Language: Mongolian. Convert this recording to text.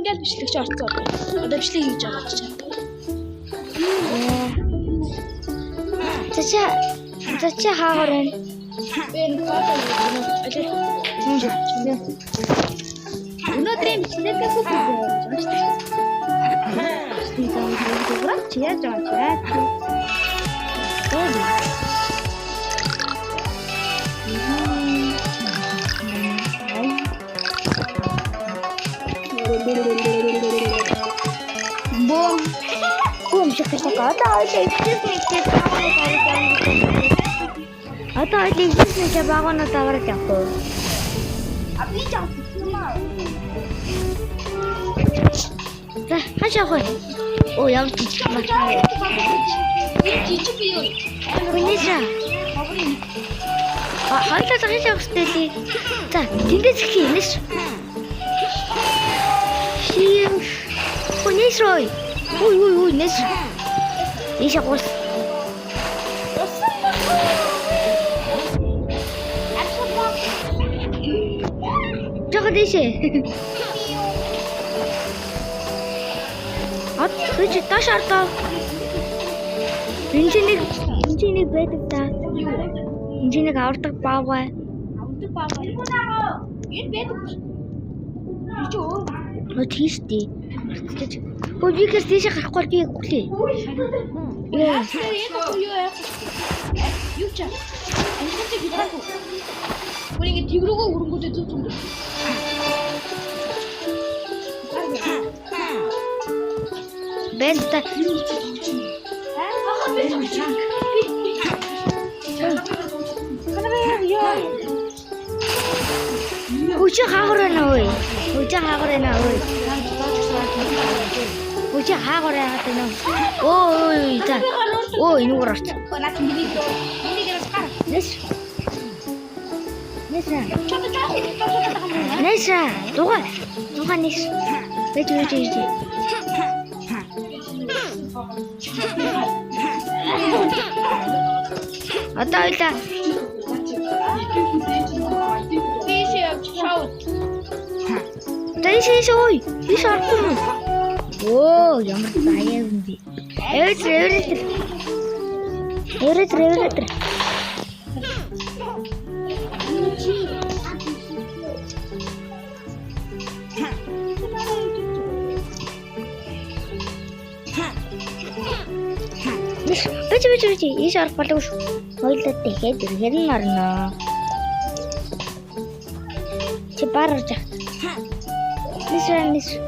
Тэгэл бичлэгч орцсон. Одоо бичлэг хийж байгаа гэж байна. Зачаа хаагаар байна. Би энэ фото өнөөдрийн бичлэгээс үгүй байна. Чия жаа. Бом. Бом шикарта одоо электрик багуунууд аваад явах. Би жаа. За, хашаах вэ? Оо, ямар жижиг байна. Жижиг юу? Үнэсэ. Хоёлаа захиж явах хэрэгтэй. За, тэндээс хийнэш. Шим. Үнэсрой. Ой, нэс. Ийшээ гол. Жоход ийшээ. Ат гэж таш артаа. Инженег байдаг та. Инженег авардаг баавай. Авардаг баавай. Энэ байдаг. Ичөө. Өтгийстэй. Публикээс тийшээ гарахгүй би хүлээ. Яа. Юу чаа. Энэ ч гидраах. Үрийг тэгрүүгөө өрөнгөдөө зүг зүг. Бэнта. Үчи хаагаарна ой. Үчи хаагаараа хатна. Ой та. Ой нүгөр орч. Нэсэ. Дугаа нэс. Бэж. Одоо ойлаа. Тийшээ явж шууд. Тийшээ ой. Тийш орсон. Оо, ямар баяа юм бэ. Эврэ. Бэж. Ийш орох болов шүү. Хоёлаа дахиад иргэн орно. Чи барж яах. Нэс.